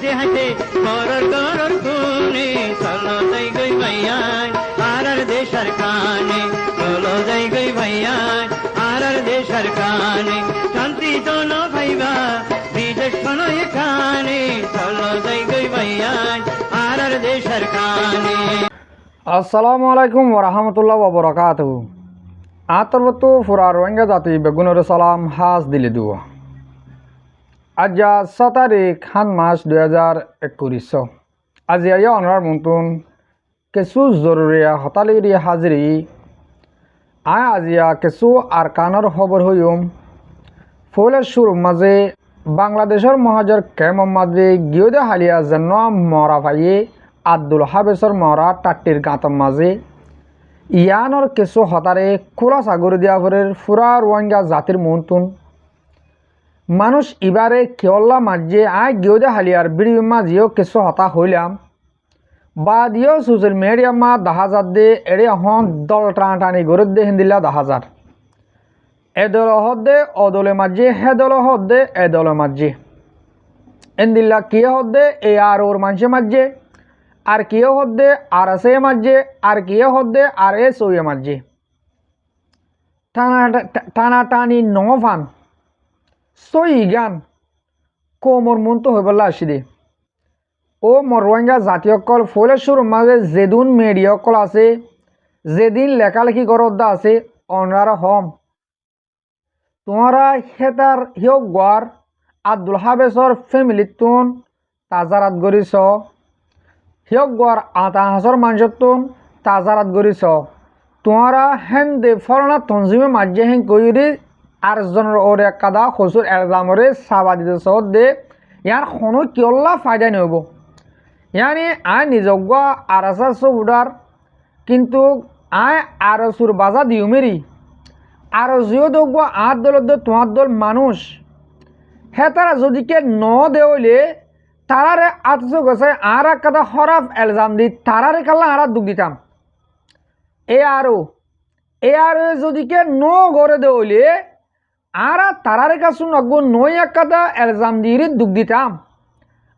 হাসে হাসে করর করর খুনে চলো যাই গই ভাইয়ান আর দেশার কানে চলো যাই গই ভাইয়ান আর দেশার কানে শান্তি জন ভাইবা বিদেশ শোনো এখানে চলো যাই গই ভাইয়ান আর দেশার কানে। আসসালামু আলাইকুম ওরহামতুল্লাহ ওবরাকাতুহু। আতরবতু ফুরা রোহিঙ্গা জাতি বেগুনের সালাম হাজ দিলে দুয়া। আজ 7 তারিখ হান মাস 2021। আজি আয়া অনার মন্তুন কিছু জরুরিয়া হতালিরি হাজিরি আয় আজিয়া কিছু আর কানর খবর হইম ফুলের সুর মাঝে বাংলাদেশের মহাজর কে মোহাম্মদে গিয়েদে হালিয়া যেন মরা ভাইয়ে আব্দুল হাবেসর মরা টাট্টির গাঁতর মাঝে ইয়ানোর কিছু হতারে খোলা সাগর দিয়া ভরের ফুরা রোহিঙ্গা জাতির মন্তুন মানুষ ইবারে কেওল্লা মাঝে আয় গিয়েদে হালিয়ার বিড়ি মাঝিও কিছু হতা হইলাম বা দিও সোশ্যাল মিডিয়া মা 10,000 দে এড়ে হন দল টানি গরুদ দে হিন্দিল্লা 10,000 এদল হদ্দে অদলে মাঝে হেদল হদ্দে এদল মাঝে এন্দিল্লা কিয়ে হদ্দে এ আর ওর মানুষের মাঝে আর কিয়ে হদ্দে আর এসে মাঝে আর কিয়ে হদ্দে আর এ সইয়ে মাঝে টানা টানি নফান সই গান কোমর মন তো হইবল্লা আসি দে ও মর রোহিঙ্গা জাতীয়কল ফলে শুরু মাঝে যেদিন মিডিয়াকল আছে যেদিন লেখালেখি করদ্দা আছে অনরারা হম তোমরা হেতার হিও গোয়ার আব্দুল হাবেসর ফ্যামিলি তুন তাজারাত গরিস হিও গোয়ার আতা হাসর মানুষের তুন তাজারাত গরিস তোমরা হেন দে ফলনা তঞ্জিমে মাঝে হেন কইরি আর জনের ওর এক কাদা খসুর এলজামরে সাবা দিতে সহ দে ইয়ার কোনো কিয়ল্লা ফায়দা নইব ইয়ানি আয় নিজজ্ঞ আর আসার সবুডার কিন্তু আয় আর সুর বাজা দিও মেরি আর জিও দোগ্য আট দল তোমার দল মানুষ হে তারা যদিকে ন দেওলে তারারে আটশো গেছে আর এক কথা হরাফ এলজাম দি তারারে কাল্লা আর দুঃখ দিতাম এ আর যদিকে ন গড়ে দেওলে আর তারারে কাছে নগ্য নই এক কথা এলজাম দিয়ে দুঃখ দিতাম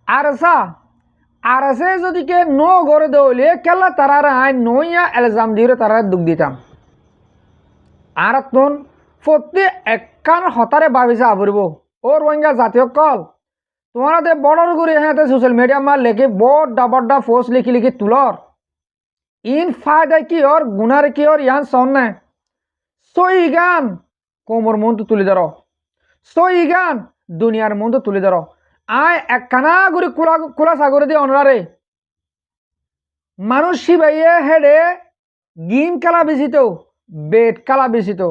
আর আর আছে যদিকে ন গড়ে দেওলে কেলা তারারে আয় নইয়া এলজাম দিয়ে তারা দুঃখ দিতাম আর তুন প্রতি একান হতারে ভাবিছে আবরিব ও রোহিঙ্গা জাতীয় কল তোমাদের বড়র করে হ্যাঁ সোশ্যাল মিডিয়া মা লেখে বড় পোস্ট লিখি তুলর ইন ফায়দা কি ওর গুনার কি ওর ইয়ান সন না সই গান কোমর মন তো তুলে ধরো সই গান দুনিয়ার মন তো তুলে ধরো আয় একখানা করে খোলা সাগরে দিয়ে অনরারে মানুষ শিবাইয়ে হেডে গেম খেলা বেশিত বেট খেলা বেশিত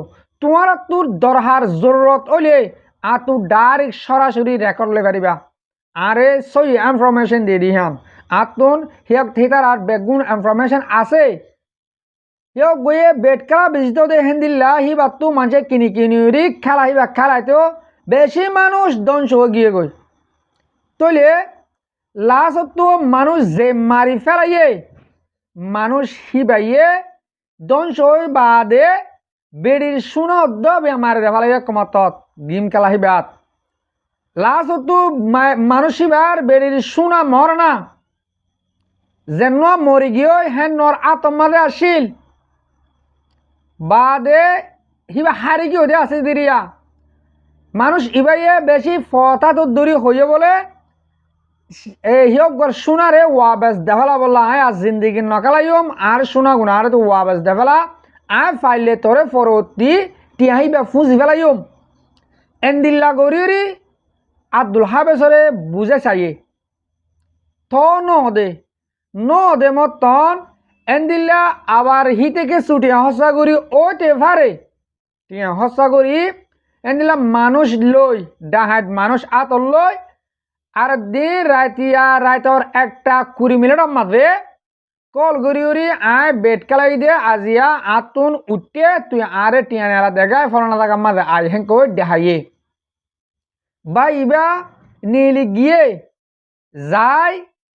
তোমার তোর দরহার জরুরত হইলে আর তুই ডাইরেক্ট সরাসরি রেকর্ড লে পারিবা আরে সই ইনফরমেশন দিয়ে দিহাম আর তুন হিয়ক থিতার আর বেগুন ইনফরমেশন আছে হিয়ক গিয়ে বেট খেলা বেশিত দে হেন্দিল্লা হি বাতু মানুষে কিনি খেলা হিবা খেলাইতো বেশি মানুষ ধ্বংস হয়ে গিয়ে গই তইলে লাস্ট তো মানুষ যে মারি ফেলাইয়ে মানুষ হিবাইয়ে ধ্বংস হয়ে বাদে বেড়ির শুনো দবে মারে ফেলাইয়ে কমাতত গেম খেলা হিবাত লাস্ট তো মানুষ হিবার বেড়ির শুনা মর না যেন মরি গিয়ে হেন নর আতমাদে আসিল বাদে হিবা হারি গিয়ে দে আছে দিরিয়া মানুষ ইবাইয়ে বেশি ফতা তো দূরি হইয়ে বলে হিয়ক সোনারে ওয়াবেস দেফালা বললা আয় আর জিন্দিগি নকালাইম আর সোনা গুনা আরে তো ওয়াবেস দেফালা আয় ফাইলে তোরে ফরতি টিয়াহি বা ফুঁজি ফেলাইম এন্দিল্লা গরিরি আব্দুল হাবেসরে বুঝে চাইয়ে তো ন দে মতন এন্দিল্লা আবার হি থেকে ছুটিয়া হসা করি ওইতে ফারে টিয়া হসা করি এন্দিল্লা মানুষ লই ডাহাত মানুষ আতর লই আর দিন রাইতর 1:20 মিনিট মাঝে কল গড়ি আয় বেট খেলাই দে আজিয়া আতুন উঠে তুই আরে টিয়ানেরা দেখায় ফলনা জায়গা মাঝে আয় হেন কই দেখাইয়ে বা ইবা নিলি গিয়ে যাই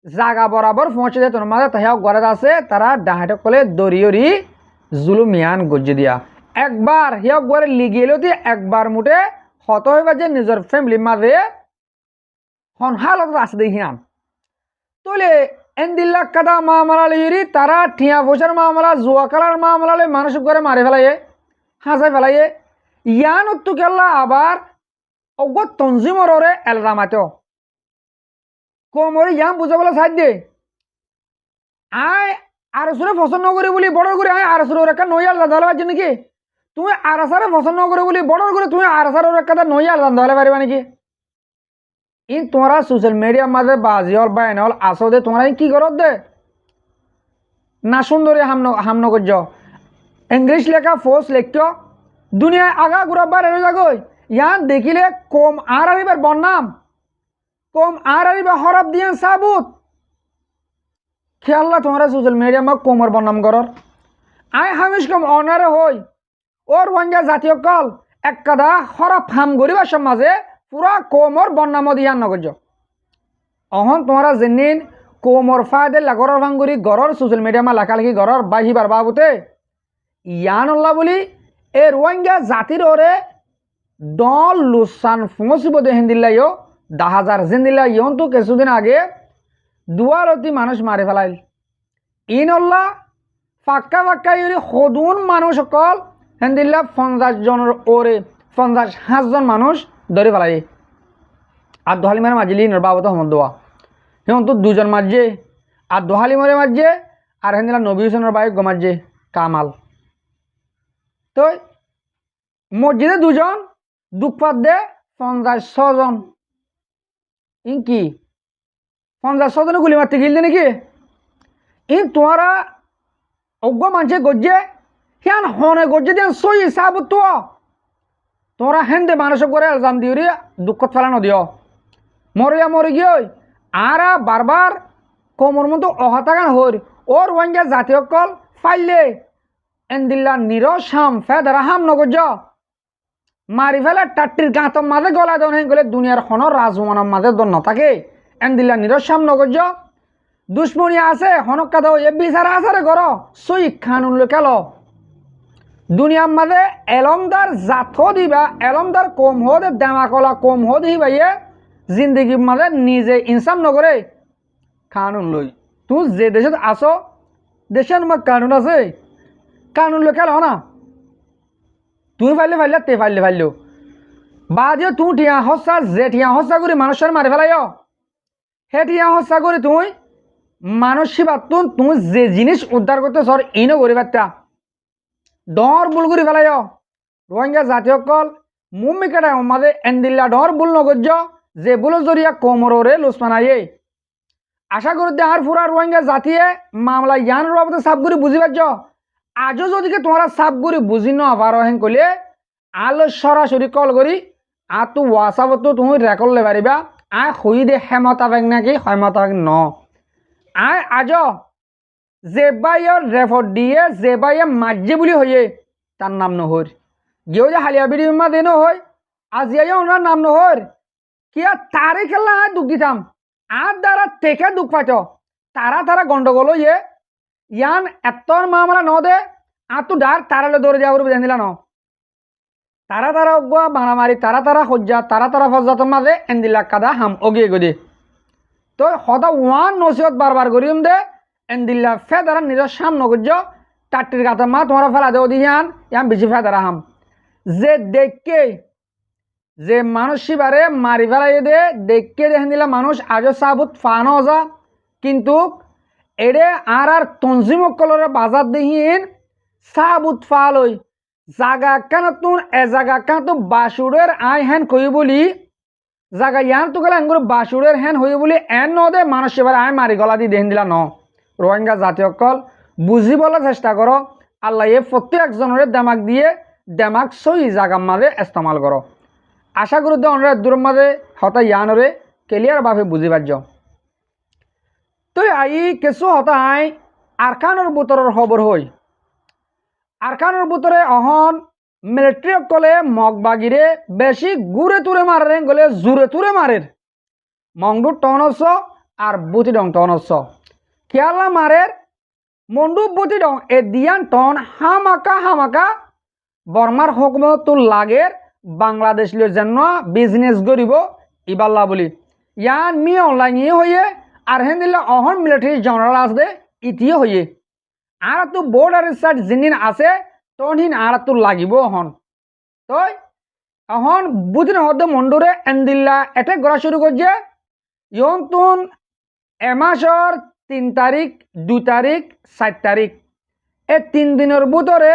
জাগা বরাবর পৌঁছে যায় তোর মাঝে তাহাও ঘরে আছে তারা ডাহাটে কলে দরিয়রি জুলুমিয়ান গজ্জে দিয়া একবার হিয়ক ঘরে লিগিয়েলো দিয়ে একবার মুঠে হত হইবা যে নিজের ফ্যামিলির মাঝে হন হালত আছে দেখিয়াম তোলে এন্দিল্লা কাদা মামলালে ইরি তারা ঠিয়া পয়সার মামলা জুয়া খেলার মামলালে মানুষ করে মারে ফেলাইয়ে হাসাই ফেলাইয়ে ইয়ান উত্তু কেল্লা আবার অজ্ঞ তঞ্জিমরে এলরামাত কমরে ইয়ান বুঝাবলে সাইড দে আয় আর সুরে পছন্দ করি বলি বড় করে আয় আর সুরে একটা নইয়াল জানতে হলে পারছি নাকি তুমি আর সারে পছন্দ করে বলি বড় করে তুমি আর সারে একটা নইয়াল জানতে হলে পারবা নাকি ই তোমরা সোশ্যাল মিডিয়ার মাঝে বাজি হল বাইন হল আসো দে তোমরা কি করো দে না সুন্দরী হামন করছ ইংলিশ লেখা ফোর্স লেখছ দুনিয়ায় আগা ঘুরা বাইরে যাগই ইয়ান দেখিলে কম আর আরিবার বন্যাম কম আর আরিবার হরফ দিয়ান সাবুত খেয়াল্লা তোমরা সোশ্যাল মিডিয়া মা কোমর বন্যাম করর আই হামিশ কম অনারে হই ওর ওয়াঙ্গা জাতীয় কল এক কাদা হরফ হাম গরিবার সমাজে পুরা কোমর বন্যাম দিয়ান নগর্য অহন তোমরা জেনিন কোমর ফায়দে লাগর ভাঙ্গুরি গরর সোশ্যাল মিডিয়া মা লেখালেখি গরর বাহিবার বাবুতে ইয়ান আল্লাহ বলি এ রোহিঙ্গা জাতির ওরে দল লুসান ফসিব দে হিন্দিল্লাইও 10,000 জিন্দিল্লা ইয়ন তো কিছুদিন আগে দুয়ারতি মানুষ মারি ফেলাইল ইনল্লা ফাক্কা ফাক্কা ইউরি সদুন মানুষ সকল হিন্দিল্লা 50 জনের ওরে 50 জন মানুষ ধরে ফেলাই আর দোহালিমারে মাঝিলি বাবত হমদ দোয়া হিমন তো 2 জন মারছে আর দোহালিমারে মারছে আর হিন্দিল্লা নবী হোসেনের বাইক গমারছে কামাল তো মসজিদে 2 জন দুঃখপাত দে 56 জন ইনকি 56 জনে গুলি মারতে গিলদে নাকি ইন তোমরা অজ্ঞ মানুষে গজ্জে হিয়ান হনে গজ্জে দেন সই সাবুত তো তোমরা হেন্দে মানুষ করে এলজাম দিও রে দুঃখত ফেলানো দিও মরিয়া মরে গিয়ে আরা বারবার কোমর মতো অহতাগান হর ওর ওয়াঙ্গা জাতীয় কল ফাইলে এন্দিল্লা নিরসাম ফেদারাহাম নগজ মারি ফেলে টাট্টির গাঁতর মাঝে গলা দেন হেন গেলে দুনিয়ার খন রাজমানের মাঝে দন নথাকে এন্দিল্লা নিরসাম নগজ দুশ্মনী আছে হনক কাদ এ বিচার আসারে গর সই খানুন লোকাল দুনিয়ার মাঝে এলমদার জাত দিবা এলমদার কম হো দে দেমাকলা কম হো দি ভাইয়ে জিন্দগির মাঝে নিজে ইনসাম নগরে কানুন লই তুই যে দেশত আসো দেশের মা কানুন আছে কানুন লোকাল হ না তুই ফাইলে ফাইলে তে ফাইলে ফাইলেও বা যে তুই ঠিয়া হসা যে ঠিয়া হসা করে মানুষের মারি ফেলাইও হে ঠিয়া হসা করে তুই মানুষ সেবাতুন তুই যে জিনিস উদ্ধার করতে সর ইনো করি বার্তা ডর বুল করে ফেলাইও রোহিঙ্গা জাতীয় কল মুম্মি কেটায় মাঝে এন্দিল্লা ডর বুল নগর্য যে বুলো জরিয়া কোমরে লুসমানাইয়ে আশা করি আর ফুরা রোহিঙ্গা জাতিয়ে মামলা ইয়ান বাবদে সাফ করে বুঝি পারছ আজও যদি তোমরা সাফ করে বুঝি ন পারো হেন কলে আলো সরাসরি কল করি আর তু হোয়াটসআপত তুমি রেকর্ড লে পারিবা আয় হই দে হেমতা বেগ নাকি হেমতা বেগ ন আয় আজ যে বাইয়ের রেফার দিয়ে যে বাইয়ে মাঝে বলি হয়ে তার নাম নহর গেও যে হালিয়া বিড়ি মা দেনো হয় আজিয়াই ওনার নাম নহর কিয়া তারে খেলা দুঃখ দিতাম আর দ্বারা থেকে দুঃখ পাচ তারা গন্ডগোল ইয়ে ইয়ান এতর মামলা ন দে আর তু ডার তারালে দৌড়ে যাওয়ার বুঝে দিলা ন তারা অগুয়া মারামারি তারা সজ্জা তারা ফজ্জাতের মাঝে এন্দিলা কাদা হাম অগিয়ে গদি তো সদা ওয়ান নসিহত বারবার করিম দে এন্দিল্লা ফেদারা নিজের সাম নগর্য টাটির গাতে মা তোমরা ফেলা দেও দিয়ান ইয়ান বেশি ফেদারা হাম যে দেখকে যে মানুষ সিবারে মারি ফেলাই দে দেখকে দেখেন দিলা মানুষ আজও সাবুত ফানো যা কিন্তু এড়ে আর তঞ্জিমকলরে বাজার দেহিন সাবুত ফালই জাগা কেন তুন এ জাগা কেন তো বাসুরের আই হেন কই বলি জাগা ইয়ান তো গেলে আঙ্গুর বাসুরের হেন হই বলি এন ন দে মানুষ এবার আই মারি গলা দিয়ে দেখেন দিলা ন রোহিঙ্গা জাতীয় কল বুঝিবলে চেষ্টা করো আল্লাহ এ প্রত্যেকজনের দেমাক দিয়ে দেমাক সই জাগার মাঝে ইস্তেমাল করো আশা করি দে অনেক দূরের মাঝে হতা ইয়ানরে ক্লিয়ার ভাবে বুঝি পারছ তো আই কিছু হতাই আরকানোর বুতরের খবর হই আরকানোর বুতরে অহন মিলিটারি কলে মগবাগিরে বেশি গুড়ে তুরে মারেন গলে জুড়ে তুরে মারের মংডু টনস আর বুতি ডং টনস খেয়ালা মারের মন্ডু বুতি ডং এ দিয়ান টন হামাকা বর্মার হুকুমত লাগের বাংলাদেশ যেন বিজনেস করিব ইবাল্লা বলি ইয়ান মি অনলাইন হয়ে আর হেন দিলে অহন মিলিটারি জেনারেল আছে ইতিয়ে হইয়ে আর তো বর্ডার সাইড জিনিন আছে তখন আর তো লাগিব অহন তই অহন বুঝিন হদ মন্ডুরে এন্দিল্লা এটেক করা শুরু করছে ইয়ন তুন এমাসর 3 তারিখ 2 তারিখ 4 তারিখ এই 3 দিনের ভিতরে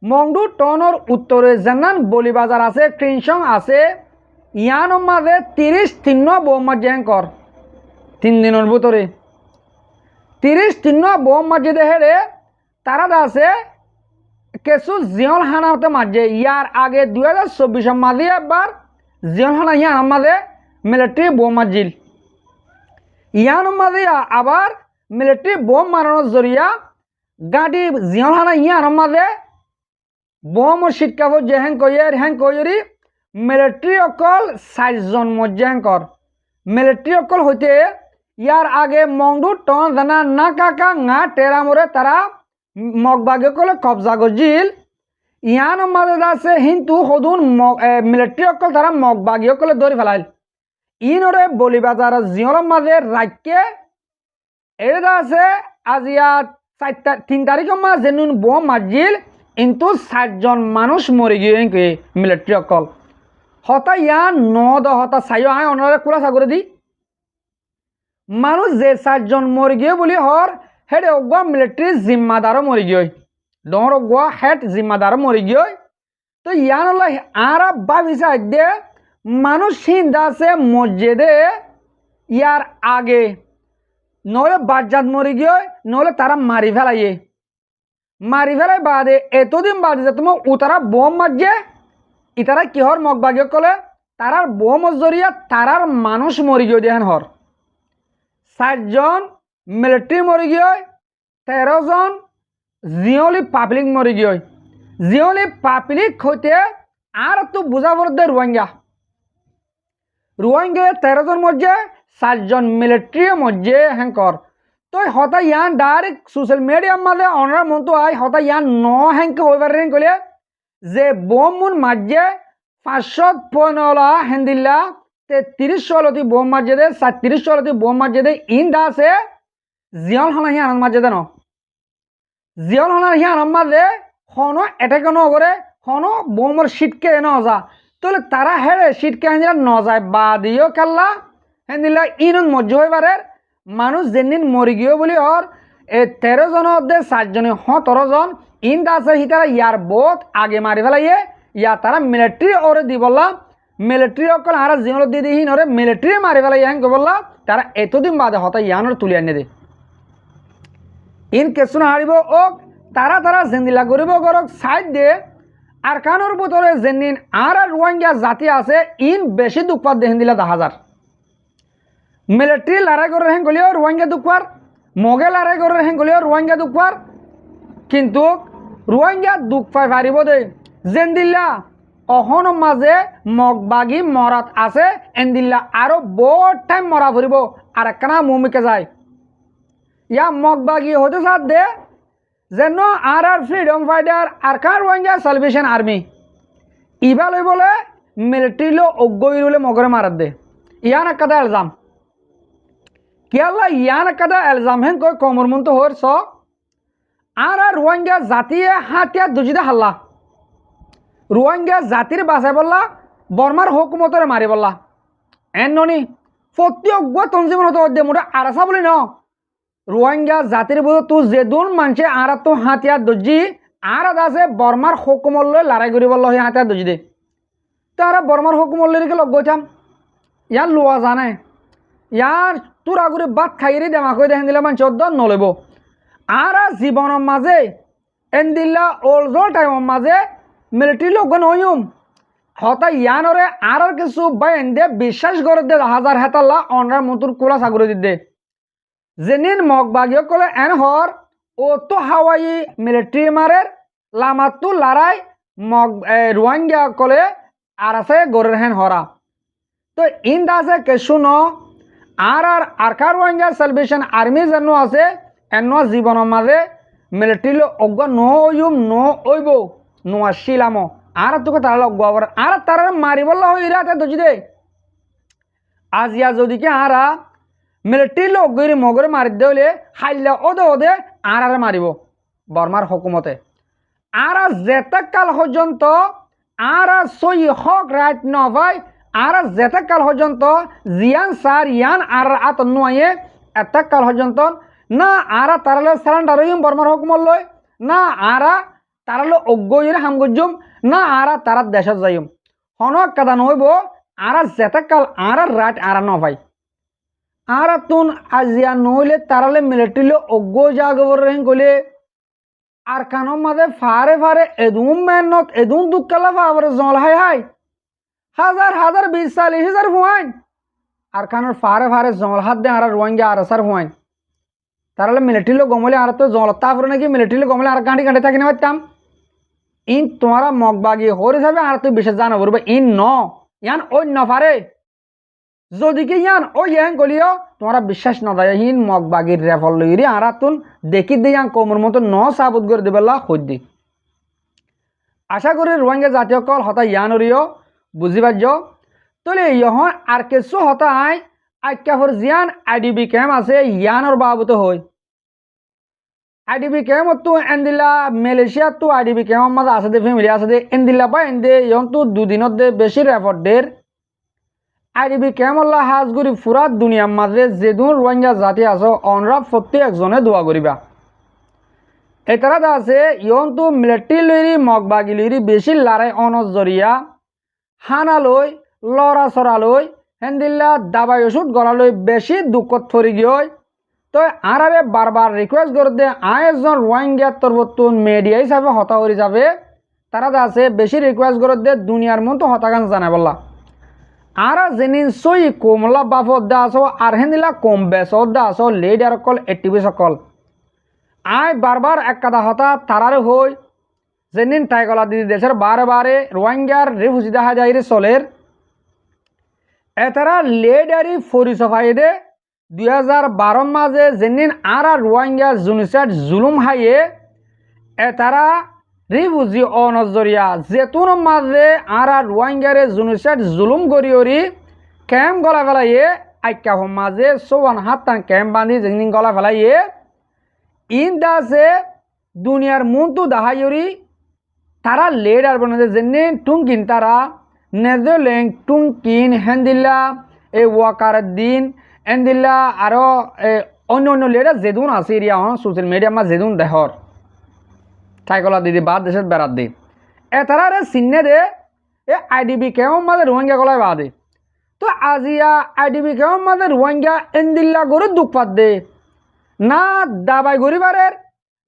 মংডু টনের উত্তরে জানান বলিবাজার আছে ট্রেনসং আছে ইয়ানোর মাঝে 30 তিন্ন বোমা জ্যাঙ্কর 3 দিনের ভিতরে 30 তিন্ন বোমা যে হেরে তারা আছে কিছু জিয়ল হানাতে মাঝে ইয়ার আগে 2024 মাঝে একবার জিয়ল হানা ইয়ার মাঝে মিলিটারি বোম মারজিল ইয়ার মাঝে আবার মিলিটারি বোম মারানোর জরিয়া গাড়ি জিয়ল হানা ইয়ার মাঝে বোম শিটকাব যে হ্যাং কইরি মিলিটারি অকল 60 জন মজ্জাঙ্কর মিলিটারি অকল হইতে ইয়ার আগে মংডু টন জানা না কাকা না টেরামরে তারা মগবাগে কলে কবজা গজিল ইয়ান মাঝে আছে কিন্তু সদুন মিলিটারি অকল তারা মগবাগীয় কলে ধরি ফেলাইল ইনরে বলিবাজার জিয়র মাঝে রাখকে এটা আছে আজিয়া 3 তারিখের মাঝে যেনুন বোম মারজিল কিন্তু 60 জন মানুষ মরে গিয়ে মিলিটারি অকল হতা ইয়ান হতা চাইও আয় অনারে কুলা সাগরে দি মানুষ যে 60 জন মরে গিয়ে বলি হর হেডে অগুয়া মিলিটারি জিম্মাদারও মরে গিয়ে ডর অগুয়া হেড জিম্মাদারও মরে গিয়ে তো ইয়ান আর ভাবিছে দে মানুষ হিন্দা আছে মসজিদে ইয়ার আগে নহলে বাজ্জাত মরে গিয়ে নহলে তারা মারি ফেলাই বাদে এতদিন বাদে যে তোমার উতারা বোম মারছে ইতারা কিহর মগবাগী কলে তারার বোম জরিয়া তারার মানুষ মরি গিয়ে দেখেন হর 60 জন মিলিটারি মরি গিয়ে 13 জন জিওলি পাবলিক মরি গিয়ে জিওলি পাবলিক হইতে আর তো বুঝাবর দে রোহিঙ্গা 13 জন মধ্যে 60 জন মিলিটারি মধ্যে হ্যাঙ্কর তো হতা ইয়ান ডাইরেক্ট সোশ্যাল মিডিয়ার মাঝে অনার মতো আই হতা ইয়ান হ্যাঙ্কে হইবার কলে যে বোম মুন মাঝে 515 হেন্দিল্লা 33 বোম মাঝে দে 37 বোম মাঝে দে ইন্দা আছে জিয়ল হনা হি আনন্দ মাঝে দেন জিয়ল হনা হি আনন্দ মাঝে হনো এটাকে নগরে হনো বোমর শীতকে নজা তাহলে তারা হেরে শীতকে হেন্দিলা নজায় বাদিও খেললা হেন্দিলা ইনুন মজ্জ হইবারে মানুষ যেদিন মরি গিয়ে বলি ওর 13 জনের মধ্যে 7 জনে 17 জন ইন্দা আছে হি তারা ইয়ার বহুত আগে মারি ফেলাইয়ে ইয়া তারা মিলিটারি ওরে দি বললা মিলিটারি অকল আর জিয়ল দি দি হিনরে মিলিটারি মারি ফেলাই হ্যাং বললা তারা এতদিন বাদে হতা ইয়ানোর তুলি আনি দে ইন কেসুন হারিব ও তারা জেন্দিলা গরিব গরক সাইড দে আর কানোর ভিতরে যেদিন আর রোহিঙ্গা জাতি আছে ইন বেশি দুঃখপাত দেখেন দিলা 10,000 মিলিটারি লড়াই করে হেন গলিও রোহিঙ্গা দুঃখপার মগে লড়াই করে হেন গলিও রোহিঙ্গা দুঃখপার কিন্তু রোহিঙ্গা দুঃখ পাই পারিব দে জেন্দিল্লা অহন মাঝে মগবাগী মরাত আছে এন্দিল্লা আরো বহুত টাইম মরা ফুরিব আর একখানা মুমিকে যায় ইয়া মগবাগী হতে সাথ দে যেন আর ফ্রিডম ফাইটার আর কার রোহিঙ্গা সালভেশন আর্মি ইবা লই বলে মিলিটারি লো অজ্ঞই রলে মগরে মারাত দে ইয়ান একটা এলজাম কেলা ইয়ান একটা এলজাম হেন কই কমর মন তো হর স আর রোহিঙ্গা জাতিয়ে হাতিয়া দুজিদা হাল্লা রোহিঙ্গা জাতির বাসায় বললা বর্মার হুকুমতরে মারি বললা এন ননি প্রতি অজ্ঞ তঞ্জিমন হতো দে মোটা আরাসা বলি ন রোহিঙ্গা জাতির বলে তু যেদুন মানছে আর তো হাতিয়ার দর্জি আর আছে বর্মার হুকুমত লই লড়াই করি বললো সেই হাতিয়ার দর্জি দে তারা বর্মার হুকুমত লইকে লগ গৈতাম ইয়ার লোয়া জানে ইয়ার তোর আগুরে বাদ খাইরি দেমা করে দেখেন দিলে মানুষ অদ্দ নলব আর জীবনের মাঝে এন দিল্লা ওল্ডর টাইমের মাঝে মিলিটারি লোক নয়ুম হতা ইয়ানরে আর কিছু বা এন্দে বিশ্বাস করে দে 1000 হেতাল্লা অনরার মতুর কোলা সাগরে দিতে যেনিন মগবাগীয় কলে এন হর ও তো হাওয়াই মিলিটারি মারের লামাতু লড়াই মগ রোহিঙ্গা কলে আর আছে গরের হেন হরা তো ইন দাসে কেসু ন আর আরকার রোহিঙ্গা সালভেশন আর্মি যেন আছে এন জীবনের মাঝে মিলিটারি অজ্ঞ নয়ুম নইব নোয়াশিলাম আর তোকে তারা অজ্ঞ আর তারা মারি বললা হইরা দজি দে আজিয়া যদি কি আরা মিলিটারি লোক গিয়ে মগরে মারি দিলে হাইলে ওদে ওদে আর মারিব বর্মার হুকুমতে আর যেতে কাল পর্যন্ত আর সই হক রাইট নভাই আর যেতে কাল পর্যন্ত জিয়ান সার ইয়ান আর আত নয়ে এত কাল পর্যন্ত না আর তারালে সারেন্ডার হইম বর্মার হুকুমত লই না আর তারালে অজ্ঞইরে হামগজ্জুম না আর তারা দেশত যাইম হনক কাদা নইব আর যেতে কাল আর রাইট আর নভাই আর তুন আজিয়া নইলে তারালে মিলিটারি অজ্ঞ জাগবর রেন গলে আর কানোর মাঝে ফারে ফারে এদুম মেহনত এদুম দুঃখালা ফাবরে জল হাই হাজার হাজার 20-40,000 ফুয়াইন আর কানোর ফারে ফারে জল হাত দে আর রোহিঙ্গা আর সার ফুয়াইন তারালে মিলিটারি গমলে আর তো জল তারপরে নাকি মিলিটারি গমলে আর গাঁটি গাঁটি থাকি না পারতাম ইন তোমারা মগবাগি হরে যাবে আর তুই বিশেষ জানা বলবে ইন ন ইয়ান অন্য ফারে যদি কি ইয়ান ও ইয়ান গলিও তোমরা বিশ্বাস না দেয় হিন মগবাগির রেফল লইরি আর তুন দেখি দিয়ান কোমর মতো ন সাবুত করে দেবেলা হদ্দি আশা করি রোহিঙ্গা জাতীয় কল হতা ইয়ান ওরিও বুঝি পারছ তলে ইহন আর কিছু হতা আইকাফর জিয়ান আইডিবি ক্যাম্প আছে ইয়ানোর বাবুতে হই আইডিবি ক্যাম্প তো এন্দিলা মালয়েশিয়া তো আইডিবি ক্যাম্প মাঝে আছে দে ফ্যামিলি আছে দে এন্দিলা বা এন্দে ইহন তো দুদিনত দে বেশি রেফর দের আইডিবি ক্যামল্লা হাজগুড়ি ফুরা দুনিয়ার মাঝে যেদুন রোহিঙ্গা জাতি আছে অনরা প্রত্যেকজনে দোয়া করিবা এতারা আছে ইয়ন তো মিলিটারি লইরি মগবাগি লইরি বেশি লড়াই অনজরিয়া হানা লই লড়া চড়া লই হেন্দিল্লা দাবাই ওষুধ গলা লই বেশি দুঃখত ফরি গিয়ে তো আরে বারবার রিকোয়েস্ট করে দে একজন রোহিঙ্গা তরবতুন মিডিয়া হিসাবে হতা হয়ে যাবে তারা আছে বেশি রিকোয়েস্ট করে দে দুনিয়ার মতো হতাকান জানাই বললা আর যেনিন সই কমলা বাফত দা আসো আর হেন্দিলা কম বেসত দা আসো লিডার কল এটিভি সকল আয় বারবার এক কথা হতা তারারে হই যেনিন টাইগলা দিদি দেশের বারে বারে রোহিঙ্গার রিফিউজি দেখা যায় রে চলের এতারা লিডারি ফরিসফাই দে 2012 মাঝে যেনিন আর রোহিঙ্গা জুনিসাইড জুলুম হাইয়ে এতারা রিফিউজি অনজরিয়া যেতুন মাঝে আর রোহিঙ্গারে জুনিসাইড জুলুম গড়িয়রি ক্যাম্প গলা ফেলাইয়ে আইকা মাঝে 54 ক্যাম্প বাঁধি যেদিন গলা ফেলাইয়ে ইন দাসে দুনিয়ার মুন্তু দাহাইয়রি তারা লেডার বনে যেনে টুঙ্কিন তারা নেদারল্যান্ড টুঙ্কিন হেন্দিল্লা এ ওয়াকার দিন এন্দিল্লা আরও অন্য অন্য লেডার যেদুন আছে এরিয়া সোশ্যাল মিডিয়া মা যেদুন দেহর ঠাইকলা দিদি বাদ দেশের বেড়াত দি এতারা রে চিহ্নে দে এ আইডিবি কেমন মাঝে রোহিঙ্গা গলায় বাদে তো আজিয়া আইডিবি কেমন মাঝে রোহিঙ্গা এন্দিল্লা গরু দুঃখ পাত দে না দাবাই গরিবারের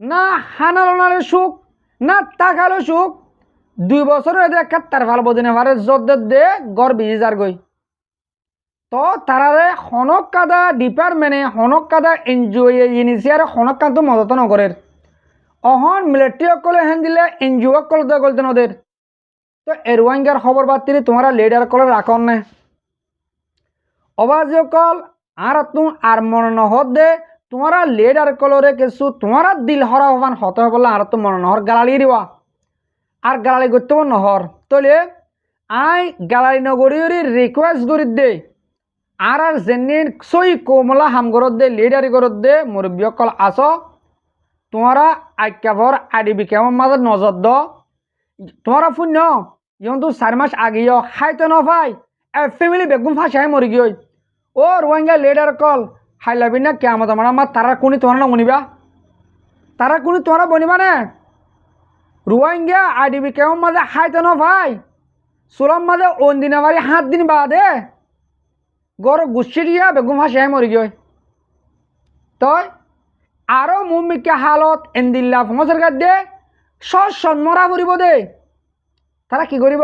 না হানালনারের সুখ না টাকালো সুখ 2 বছরের এদের কাত্তার ভাল বদিনে পারে যদ্দের দে গড় 20,000 গই তো তারারে হনক কাদা ডিপার্টমেন্টে হনক কাদা এনজিও ইনিশিয়ারে হনক কান্ত মদত নগরের অহন মিলিটারি কলে হ্যান দিলে এনজিও কল দেওয়া গলতেন ওদের তো রোহিঙ্গার খবর বাতিল তোমরা লিডার কলে রাখন না অবাজ কল আর তুমি আর মনে নহর দে তোমরা লিডার কলরে কিছু তোমরা দিল হরা হবান হতে হবে আর তো মনে নহর গালালি দিবা আর গালালি করতে নহর তলে আই গালালি নগরী রিকোয়েস্ট করি দে আর যেন সই কোমলা হামগরত দে লিডারি করত দে মুরব্বী কল আস তোমরা আইকাভর আইডিবি কেমন মাঝে নজর দ তোমরা শূন্য ইয়ন তো 4 মাস আগেও খাইতে নফাই ফ্যামিলি বেগুন ফাঁসাই মরি গিয়ে ও রোহিঙ্গা লিডার কল হাইলাবি না কেমন আমার তারা কোনি তোমার না বনিবা তারা কোনি তোমরা বনিবা না রোহিঙ্গা আইডিবি কেমন মাঝে খাইতে নফাই সোলাম মাঝে 10 দিন বাড়ি 7 দিন বাদে গড় গুছি দিয়া বেগুন ফাঁসাই মরি গিয়ে তই আরো মুমিকা হালত এন্দিল্লা ফমসের গাদ্দে সন মরা ফুরিব দে তারা কি করিব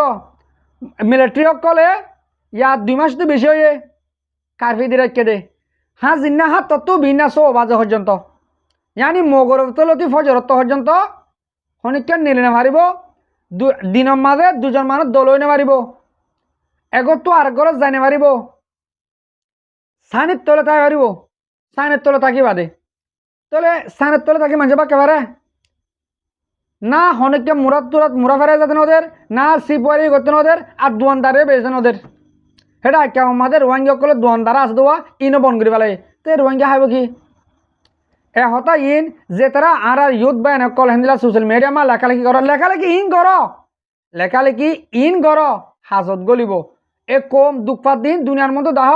মিলিটারি কলে ইয়াত 2 মাস তো বেশি হয়ে কারফি দিয়ে রেখে দে হ্যাঁ জিন্না হাত তত বিনা 100 বাজে পর্যন্ত ইয়ানি মগরত লতি ফজরত পর্যন্ত শনিকা নিলে নামারিব দিনের মাঝে 2 জন মানুষ দলই নামারিব এগত তো আর ঘরত যাই নামারিব সানির তলে তাই পারিব সাইনের তলে থাকি বাদে তলে সাইনের তলে থাকি মানুষ বা কেবারে না হনিকে মুরাত তুরাত মুরা ফেরাই যাতেন ওদের না সিপুয়ারি করতেন ওদের আর দোয়ানদারে বেজেন ওদের সেটা আইকা আমাদের রোহিঙ্গা সকলে দোয়ানদারা আছে দেওয়া ইনো বন করি পেলাই তো রোহিঙ্গা খাইব কি এ হতা ইন যে তারা আর ইউথ বা এনে কল হেন্দিলা সোশ্যাল মিডিয়া মা লেখালেখি কর লেখালেখি ইন কর হাজত গলিব এ কম দুঃখার দিন দুনিয়ার মধ্যে দাহ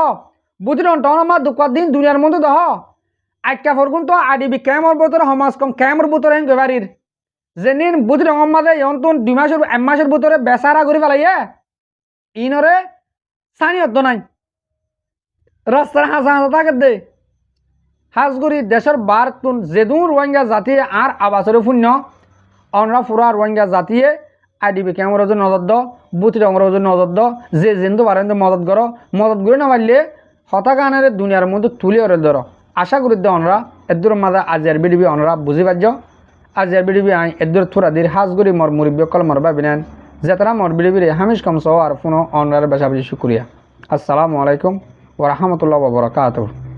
বুঝলেন তখন আমার দুঃখার দিন দুনিয়ার মধ্যে দাহ আইকা ফরগুন তো আডিবি ক্যামর ভিতরে সমাজ কম ক্যামর ভিতরে হেন গেবারির যেদিন বুঝলেন আমাদের ইয়ন্তন 2 মাসের 1 মাসের ভিতরে বেচারা করে পেলাইয়ে ইনরে সানিয়ত নাই রাস্তার হাসা হাসা থাকে দে হাজগুড়ি দেশের বার তুন যেদুন রোহিঙ্গা জাতি আর আবাসরে শূন্য অনরা ফুরা রোহিঙ্গা জাতিয়ে আইডিবি ক্যামের ওজন নজর দ বুথ রঙের ওজন নজর দ যে যেন্দু পারেন মদত করো মদত করে না পারলে হতাকানের দুনিয়ার মধ্যে তুলে ওরে ধরো আশা করি দে অনরা এদুর মাঝে আজিয়ার বিডিবি অনরা বুঝি পারছ আজিয়ার বিডিবি আই এদুর থুরা দির হাজগুড়ি মর মুরব্বী কল মর ভাবিনেন যে তারা মর বিডিবির হামিশ কম সহ আর ফোন অনরার বেশা বেশি শুক্রিয়া আসসালামু আলাইকুম ওয়া রাহমাতুল্লাহি ওয়া বারাকাতুহু।